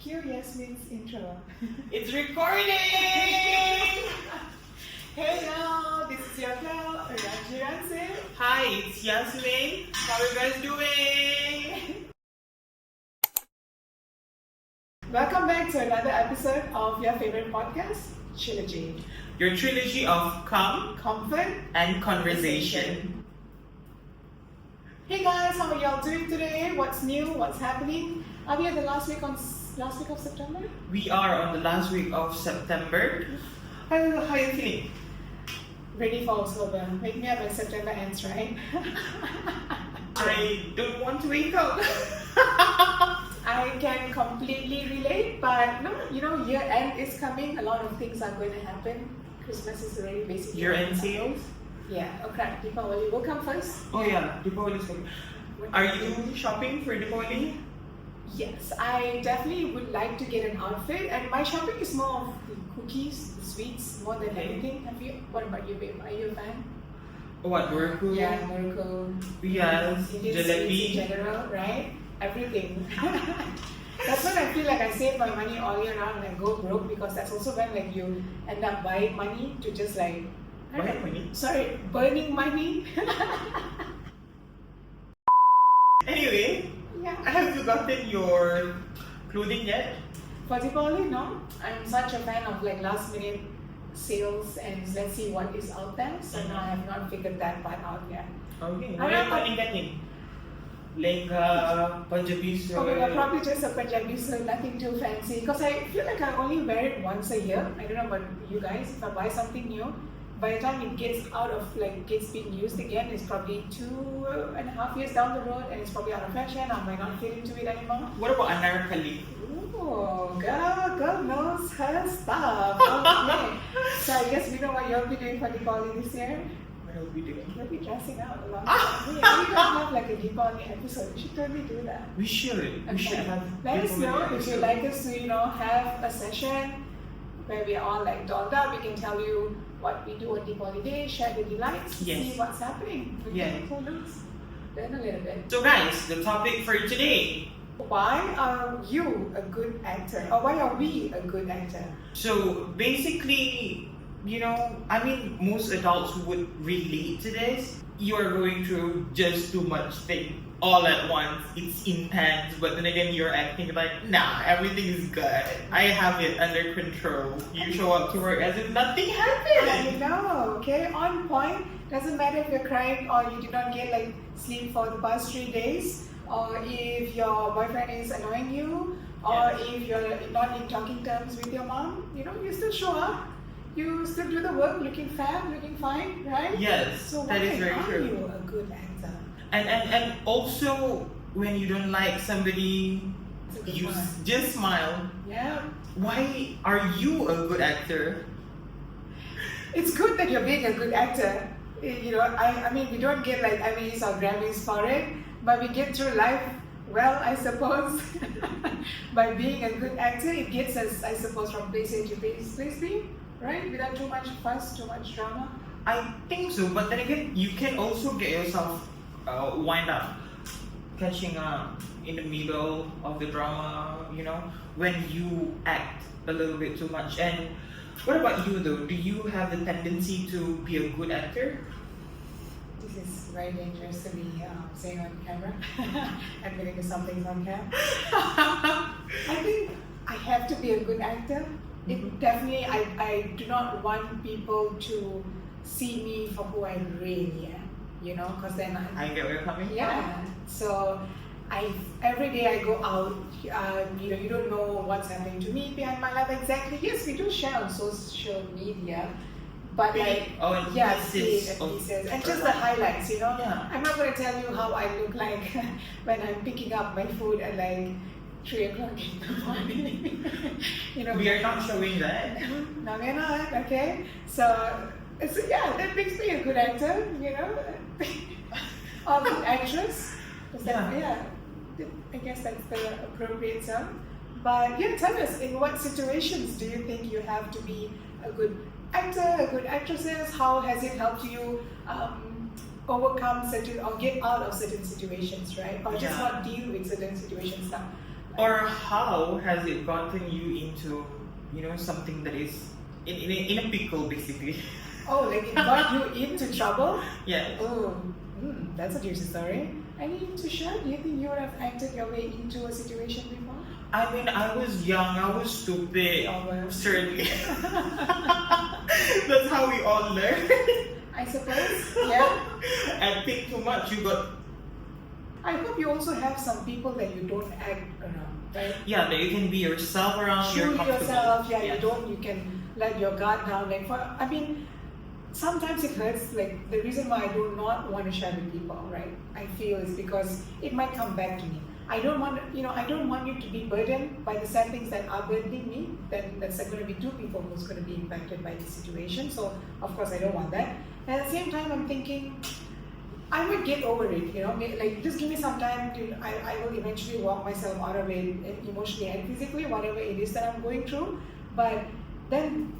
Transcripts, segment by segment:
Cue Yasmine's intro. It's recording! Hey y'all, this is your girl, Ranji and Yasmine. Hi, it's Yasmine. How are you guys doing? Welcome back to another episode of your favorite podcast, Chillogy. Your trilogy of calm Comfort and conversation. Hey guys, how are y'all doing today? What's new? What's happening? Are we at the last week of September? We are on the last week of September. How are you feeling? Ready for October. Wake me up when September ends, right? I don't want to wake up. I can completely relate, but no, year end is coming. A lot of things are going to happen. Christmas is already basically Year-end sales? Yeah, okay. Deepavali will come first. Oh yeah, Deepavali is coming. Are you shopping for Deepavali? Yes, I definitely would like to get an outfit, and my shopping is more of the cookies, the sweets, more than anything. What about you, babe? Are you a fan? What, Muraku? Yeah, Muraku. Yes, Indian jalebi. sweets in general, right? Everything. That's when I feel like I save my money all year round and I go broke, because that's also when you end up buying money to just Buying money? Sorry, burning money. Anyway, Yeah. have you gotten your clothing yet? For Deepavali, no. I'm such a fan of last minute sales and let's see what is out there. So now I have not figured that part out yet. Okay, what are you planning getting? Like Punjabi shirt? Oh my god, probably just a Punjabi shirt, nothing too fancy. Because I feel like I only wear it once a year. I don't know about you guys. If I buy something new, by the time it gets out of gets being used again, it's probably 2.5 years down the road, and it's probably out of fashion. I might not fit into it anymore. What about Anarkali? Oh, girl knows her stuff. Okay. So I guess we know what you'll be doing for Deepavali this year. What are we doing? You'll be dressing out a lot. We don't have a Deepavali episode. We should totally do that. We should. We should have. Let us know if you'd like us to, have a session where we are all dolled up. We can tell you what we do on Deepavali Day, share the delights, see what's happening. We can learn a little bit. So guys, the topic for today. Why are you a good actor? Or why are we a good actor? So basically, most adults would relate to this. You are going through just too much thing all at once. It's intense, but then again, you're acting like, nah, everything is good. I have it under control. You show up to work as if nothing happened. I know, okay? On point. Doesn't matter if you're crying or you did not get sleep for the past 3 days, or if your boyfriend is annoying you, or if you're not in talking terms with your mom, you still show up. You still do the work, looking fab, looking fine, right? Yes, so that is very true. Why are you a good actor? And also, when you don't like somebody, you just smile. Yeah. Why are you a good actor? It's good that you're being a good actor. I mean, we don't get Emmys or Grammys for it, but we get through life well, I suppose. By being a good actor, it gets us, I suppose, from place A to place B, right? Without too much fuss, too much drama. I think so, but then again, you can also get yourself wind up, catching up in the middle of the drama, when you act a little bit too much. And what about you though? Do you have the tendency to be a good actor? This is very dangerous to be saying on camera. Admitting to something on camera. I think I have to be a good actor. It definitely, I do not want people to see me for who I really am, because then I get where you're coming from. Yeah. So every day I go out, you don't know what's happening to me behind my life exactly. Yes, we do share on social media, but pieces and just the highlights, Yeah. I'm not going to tell you how I look like when I'm picking up my food at 3 o'clock in the morning. We are not showing that. No, we're not. Okay, so that makes me a good actor, or good actress. I guess that's the appropriate term. But tell us, in what situations do you think you have to be a good actor, a good actress? How has it helped you overcome certain or get out of certain situations, right? Or just not deal with certain situations now. Or how has it gotten you into, something that is in a pickle, basically? Oh, like it got you into trouble? Yeah. Oh, that's a juicy story. Any to share? Do you think you would have acted your way into a situation before? I mean, I was young, I was stupid. Oh, well. Certainly. That's how we all learn. I suppose, yeah. And think too much, you got. I hope you also have some people that you don't act around, right? Yeah, that you can be yourself around. You're Shoot comfortable. yourself, yeah, Yes. you can let your guard down. Sometimes it hurts, like the reason why I do not want to share with people, right? I feel is because it might come back to me. I don't want you to be burdened by the sad things that are burdening me. Then that's going to be two people who's going to be impacted by the situation. So of course I don't want that. And at the same time, I'm thinking I might get over it. Like just give me some time. I will eventually walk myself out of it emotionally and physically, whatever it is that I'm going through. But then.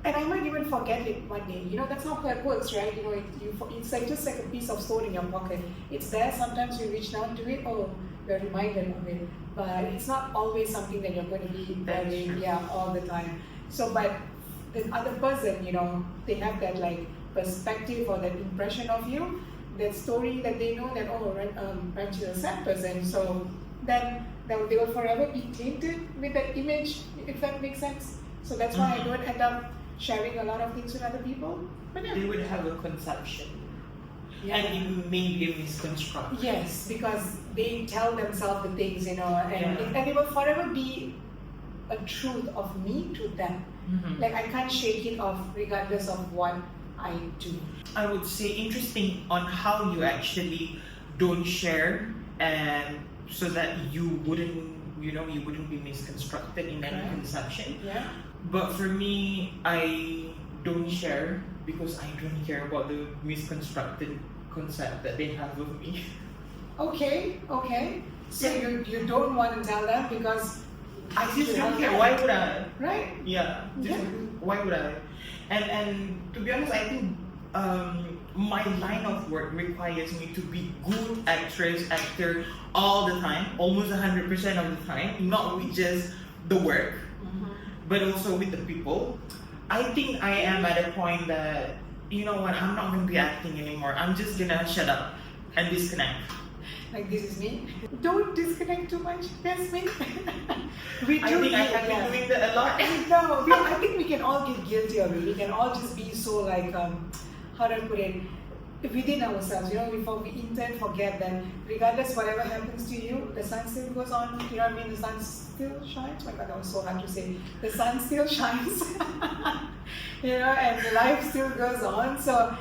And I might even forget it one day. That's how hurt works, right? It's like just like a piece of stone in your pocket. It's there. Sometimes you reach down to it. Oh, you're reminded of it. But it's not always something that you're going to be carrying, all the time. So, but the other person, they have that like perspective or that impression of you, that story that they know that Ranji is a sad person. So then they will forever be tainted with that image, if that makes sense. So that's why I don't end up sharing a lot of things with other people. But yeah. They would have a conception. Yeah. And it may be a misconstruction. Yes, because they tell themselves the things, and it will forever be a truth of me to them. Mm-hmm. Like I can't shake it off regardless of what I do. I would say interesting on how you actually don't share, and so that you wouldn't be misconstructed in any conception. Yeah. But for me, I don't share because I don't care about the misconstructed concept that they have of me. Okay. So you don't want to tell them because I just don't care. Why would I? Right? Yeah. Why would I? And to be honest, I think my line of work requires me to be good actor all the time, almost 100% of the time, not with just the work, but also with the people. I think I am at a point that, you know what, I'm not going to be acting anymore. I'm just going to shut up and disconnect. Like this is me. Don't disconnect too much. That's me. I think I have been doing that a lot. No, I think we can all get guilty of it. We can all just be so like, how do I put it? Within ourselves, before we intend forget that regardless whatever happens to you, the sun still goes on. You know what I mean? The sun still shines. Oh my God, that was so hard to say. The sun still shines. And the life still goes on. So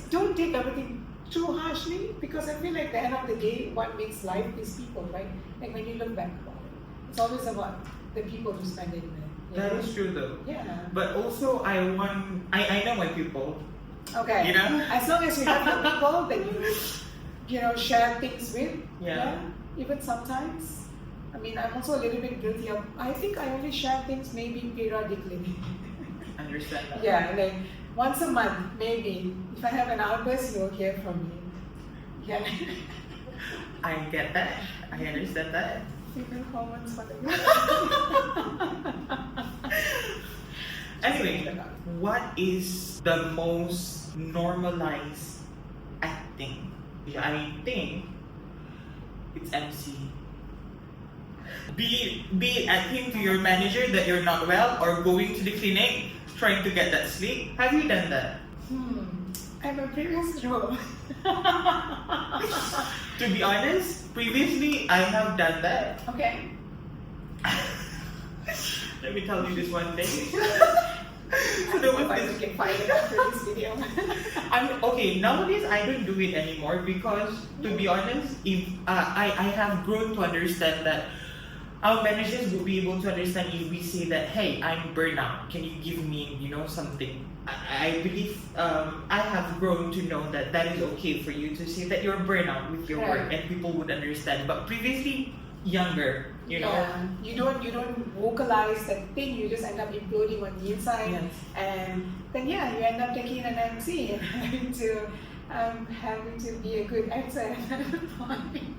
don't take everything too harshly, because I feel like at the end of the day, what makes life is people, right? Like when you look back about it, it's always about the people who spend it with. That is true though. Yeah. But also I know my people. Okay. As long as you have the people that you share things with. Yeah. Even sometimes. I mean, I'm also a little bit guilty of. I think I only share things maybe periodically. Understand that. Yeah, like once a month, maybe. If I have an outburst, you'll hear from me. Yeah. I get that. I understand that. Favorite hormones for the Anyway, what is the most normalized acting? I think it's MC. Be it acting to your manager that you're not well, or going to the clinic trying to get that sleep. Have you done that? I'm a previous role. To be honest, previously I have done that. Okay. Let me tell you this one thing. I don't know if I can find it after this video. Okay, nowadays I don't do it anymore because, to be honest, if I have grown to understand that our managers will be able to understand if we say that, hey, I'm burnout, can you give me, something? I believe I have grown to know that is okay for you to say that you're burnout with your work, and people would understand. But previously, younger, you know. You don't vocalize that thing. You just end up imploding on the inside, and then you end up taking an MC and having to I'm happy to be a good actor at that point.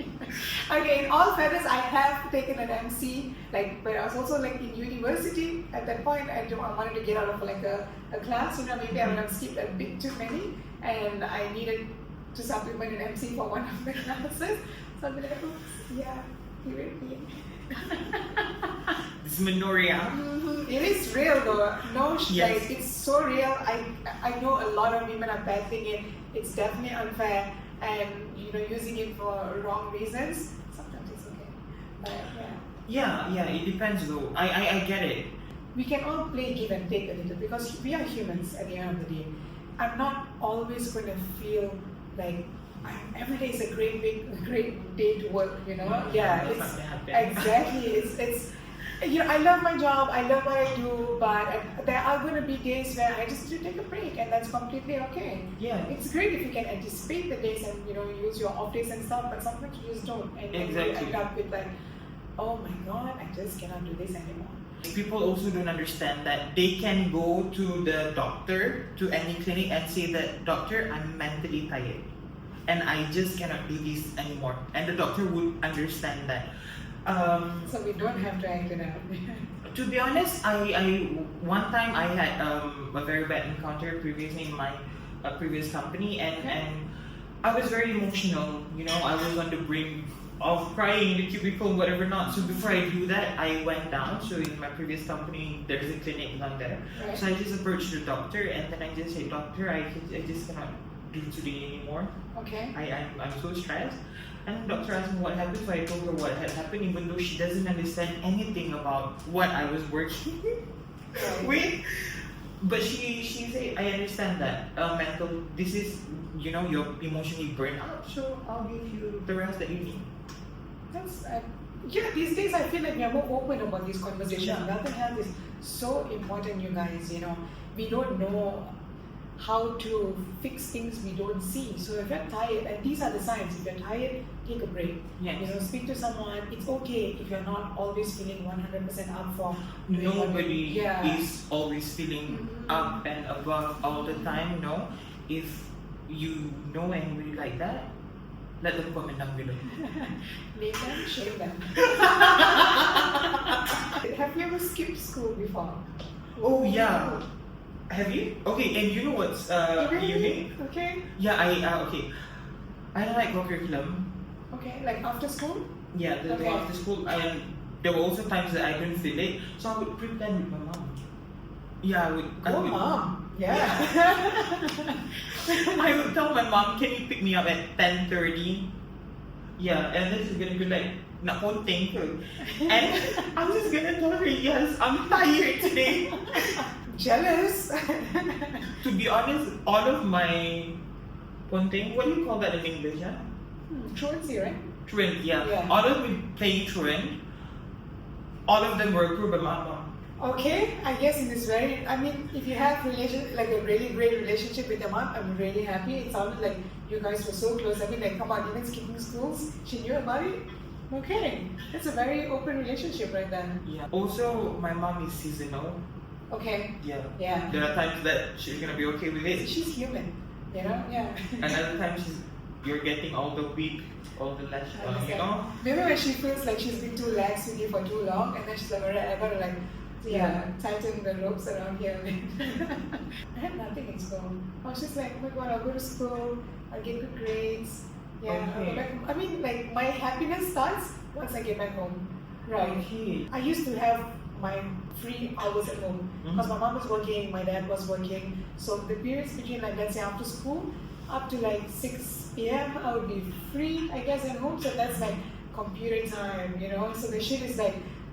Okay, in all fairness, I have taken an MC, like, but I was also like in university at that point. I wanted to get out of like a class, maybe I would have skipped a bit too many, and I needed to supplement an MC for one of the classes. So I'll be like, oops, yeah, here it is. This Minoria. It is real though. No, Yes. like it's so real. I know a lot of women are battling it. It's definitely unfair, and using it for wrong reasons. Sometimes it's okay, but yeah. Yeah, it depends though. I get it. We can all play give and take a little because we are humans at the end of the day. I'm not always going to feel like every day is a great day to work. Yeah, That's it's not gonna happen. exactly. It's I love my job. I love what I do, but there are going to be days where I just need to take a break, and that's completely okay. Yeah. It's great if you can anticipate the days and use your off days and stuff, but sometimes you just don't, and then you Exactly. end up with like, oh my god, I just cannot do this anymore. People also don't understand that they can go to the doctor, to any clinic, and say that, doctor, I'm mentally tired and I just cannot do this anymore. And the doctor would understand that. So we don't have to act it out. To be honest, I one time I had a very bad encounter previously in my previous company, and I was very emotional. I was on the brink of crying in the cubicle, whatever not. So before I do that, I went down. So in my previous company, there's a clinic down there. Right. So I just approached the doctor, and then I just said, doctor, I just cannot do today anymore. Okay. I'm so stressed. And the doctor asked me what happened, so I told her what had happened, even though she doesn't understand anything about what I was working with. But she said, I understand that this is, you're emotionally burnt out, so I'll give you the rest that you need. That's these days I feel like we are more open about these conversations. Yeah. Mental health is so important, you guys. We don't know how to fix things we don't see. So if you're tired, and these are the signs, if you're tired, take a break. Yes. Speak to someone. It's okay if you're not always feeling 100% up for doing what Nobody you- is always feeling up and above all the time, If you know anybody like that, let them comment down below. Name them, shame them. Have you ever skipped school before? Oh yeah. Have you? Okay, and you know what's unique? Okay. Yeah, okay. I don't like co-curriculum. Okay, like after school? Yeah, the Okay. after school, there were also times that I couldn't feel it, so I would pretend with my mom. Yeah, I would. Mom. Yeah. I would tell my mom, can you pick me up at 10:30? Yeah, and then she's gonna be like, nak konting ke? And I'm just gonna tell her, yes, I'm tired today. Jealous. To be honest, all of my ponting, what do you call that in English? Yeah? Truancy, right? Truant, yeah. Yeah. All of me playing truant, all of them were approved by my mom. Okay, I guess in this if you have like a really great relationship with your mom, I'm really happy. It sounded like you guys were so close. Come on, even skipping schools, she knew about it. Okay, that's a very open relationship right there. Yeah. Also, my mom is seasonal. Okay. Yeah. Yeah. There are times that she's gonna be okay with it. She's human, Yeah. And other times you're getting all the weak, all the lash, Maybe when she feels like she's been too lax with you for too long, and then she's like, alright, I gotta tighten the ropes around here. I had nothing in school. I was just like, oh my god, I'll go to school, I'll get good grades. Yeah. Okay. I'll go back. My happiness starts once I get back home. Right. Okay. I used to have my free hours at home because my mom was working, my dad was working. So the periods between let's say after school up to 6 p.m. I would be free, I guess, at home. So that's computer time, So the shit is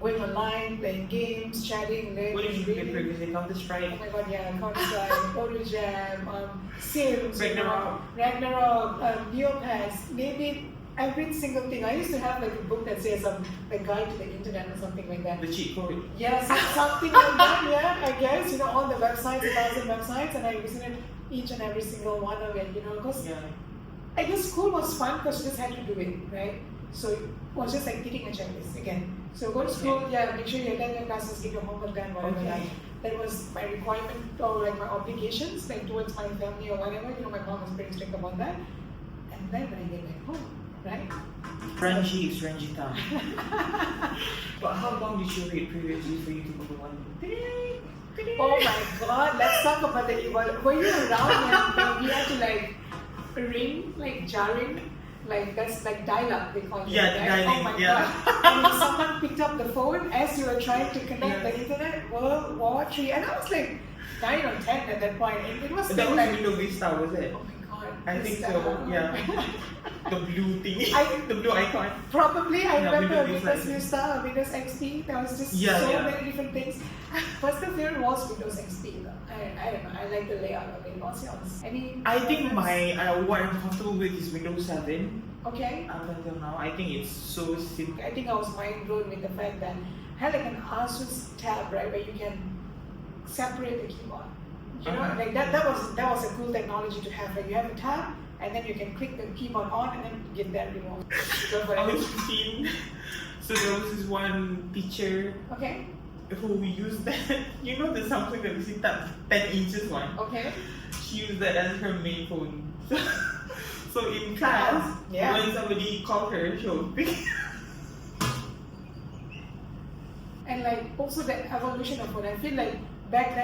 going online, playing games, chatting, learning, What did you play reading. previously? Counter-Strike? Oh my god, yeah, Counter-Strike, Auto Jam, Sims, Ragnarok. Neopets, maybe every single thing. I used to have a book that says a guide to the internet or something like that. The cheat code? Yeah, something like that, yeah, I guess. All the websites, 1,000 websites, and I visited each and every single one of it, because I guess school was fun because you just had to do it, right? So it was just taking a checklist again. So go to school, yeah, make sure you attend your classes, get your homework done, whatever. Okay. That was my requirement or like my obligations, like towards my family or whatever. You know, my mom was pretty strict about that. And then when I get back home, right? Ranji is Ranji town. But how long did you wait previously for you to go to one? Oh my god, let's talk about the evil. Were you around when we had to like ring, like jarring? Like that's like dial-up they call it. Yeah, right? dialing, Oh my yeah. god. And then someone picked up the phone as you were trying to connect the internet, World War III, and I was like 9 or 10 at that point. And it was That still was like, Windows Vista, was it? oh my god. I think Vista. so, yeah. The blue thing, the blue icon. Probably, I Yeah, remember Windows Windows Vista. Vista, Windows XP, there was just Yeah, so yeah. many different things. Personal favorite was Windows XP though. I don't know, I like the layout of it. What's yours? Any I think preference? my what I'm comfortable with is Windows 7. Okay. Up until now, I think it's so simple. I think I was mind blown with the fact that I had like an Asus tab, right, where you can separate the keyboard. You know, Uh-huh. like that was a cool technology to have. Like you have a tab and then you can click the keyboard on and then get that remote. Go for I it. was 15, so there was this one teacher Okay. who used that. You know the Samsung that we see that 10 inches one. Okay. She used that as her main phone. So in class, Yeah. when somebody called her, she would pick. And like also the evolution of phone. I feel like back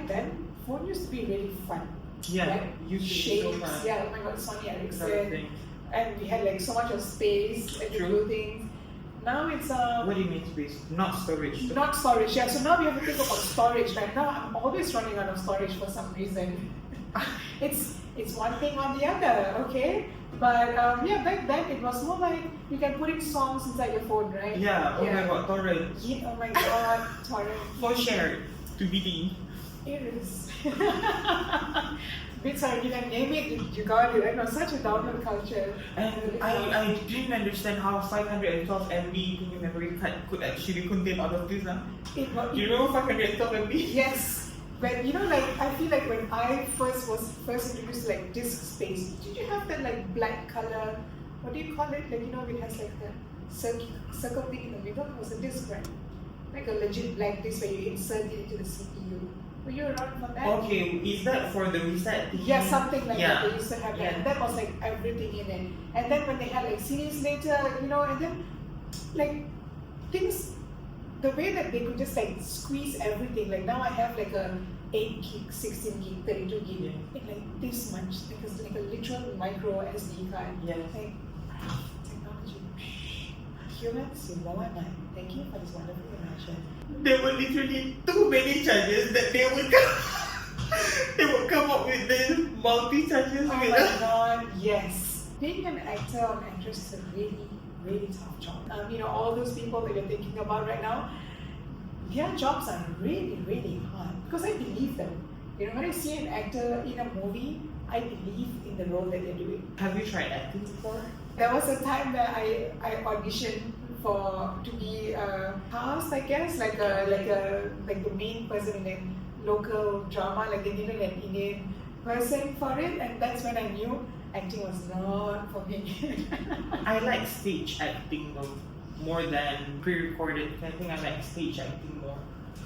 then phone used to be really fun. Yeah, Right? used to be so Shapes, fun. yeah, oh my god, Sony Ericsson. Everything. And we had like so much of space and to True. do things. Now it's What do you mean space? Not storage. not storage, yeah. So now we have to think about storage. Right now I'm always running out of storage for some reason. it's one thing or the other, okay? But yeah, back then it was more like you can put in songs inside your phone, right? Yeah, oh my god, torrent. Yeah, oh my god, torrent. For shared to be It is. Bit sorry, you can name it, you got it. I know, such a download culture. And I didn't understand how 512 MB memory card could actually contain all of this. It was, You know 512 MB? yes. But you know, like I feel like when I was first introduced to like disk space, did you have that like black color? What do you call it? Like you know, it has like the circle thing in the middle. It was a disk, right? Like a legit black disk where you insert it into the CPU. Were you around for that? Okay, is that for the reset? Yeah, something like Yeah. that. They used to have that. Yeah. That was like everything in it. And then when they had like CDs later, you know, and then like things, the way that they could just like squeeze everything. Like now I have like a 8 gig, 16 gig, 32 gig, Yeah. in like this much. Like a literal micro SD card. Yes. Like technology. Humans, you know what, man. Thank you for this wonderful invention. There were literally too many charges that they would come up with this multi charges Oh with my us. god, yes. Being an actor or actress is a really, really tough job. You know, all those people that you're thinking about right now, their jobs are really, really hard. Because I believe them. You know, when I see an actor in a movie, I believe in the role that they're doing. Have you tried acting before? There was a time where I auditioned to be cast, I guess, like the main person in a local drama, like they needed an Indian person for it, and that's when I knew acting was not for me. I like stage acting though, more than pre-recorded. I think I like stage acting more.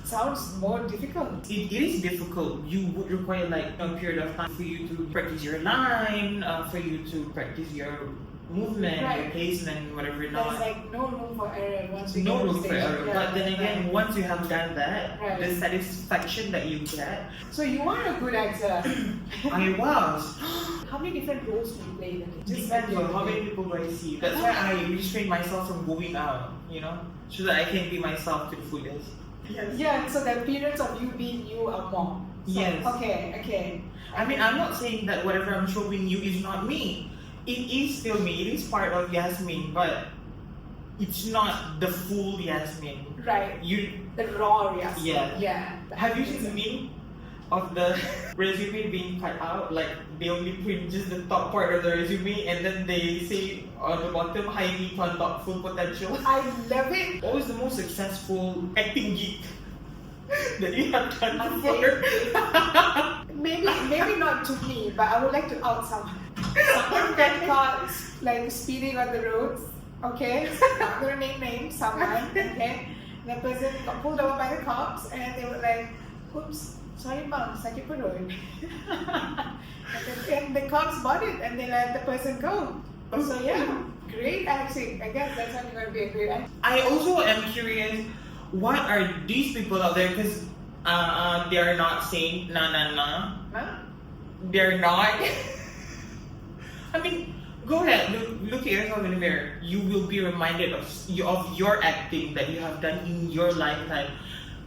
Sounds more difficult. It is difficult. You would require like a period of time for you to practice your line, for you to practice your movement, your Right. placement, whatever There's not. like no room for error once we No get on room for stage. error. Yeah, But then again, right. once you have done that, Right. the satisfaction that you get, So you are a good actor. I was. How many different roles do you play in a day? Just depends on how many people do I see. That's why I restrain myself from going out, you know, so that I can be myself to the fullest. Yes. Yeah, so the periods of you being you are more. So, Yes. Okay. I mean, I'm not saying that whatever I'm showing you is not me. It is still me. It is part of Yasmine, but it's not the full Yasmine. Right. You The raw yes. Yeah. Yeah. have you seen the meme of the resume being cut out? Like they only print just the top part of the resume, and then they say on the bottom, "High need to unlock full potential." I love it. What was the most successful acting gig that you have done I before? Maybe not to me, but I would like to out someone. Someone got caught like speeding on the roads Okay, not gonna name names, someone, okay? The person got pulled over by the cops and they were like, oops, sorry mom, sakit perut. And the cops bought it and they let the person go. So yeah, great acting. I guess that's when you're gonna be a great actor. I also am curious, what are these people out there? Because they are not saying na. Huh? They're not. I mean, go ahead, look at yourself in the mirror. You will be reminded of your acting that you have done in your lifetime.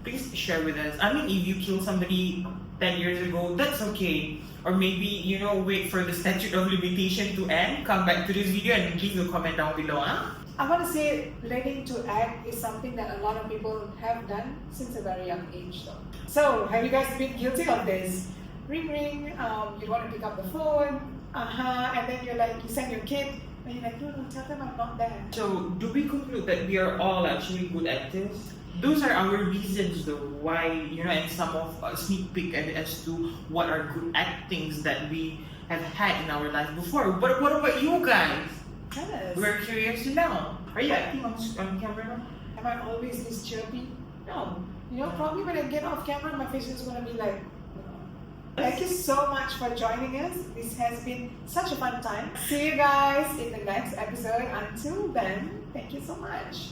Please share with us. I mean, if you killed somebody 10 years ago, that's okay. Or maybe, wait for the statute of limitation to end, come back to this video and leave a comment down below. Huh? I want to say learning to act is something that a lot of people have done since a very young age though. So, have you guys been guilty of this? Ring ring, you want to pick up the phone, and then you send your kid, and you're like, no, tell them I'm not there. So, do we conclude that we are all actually good actors? Those are our reasons though, why, and some of a sneak peek as to what are good actings that we have had in our life before. But what about you guys? Yes. We're curious to know. Are you acting on camera now? Am I always this chirpy? No. Probably when I get off camera, my face is going to be like, Thank you so much for joining us. This has been such a fun time. See you guys in the next episode. Until then, thank you so much.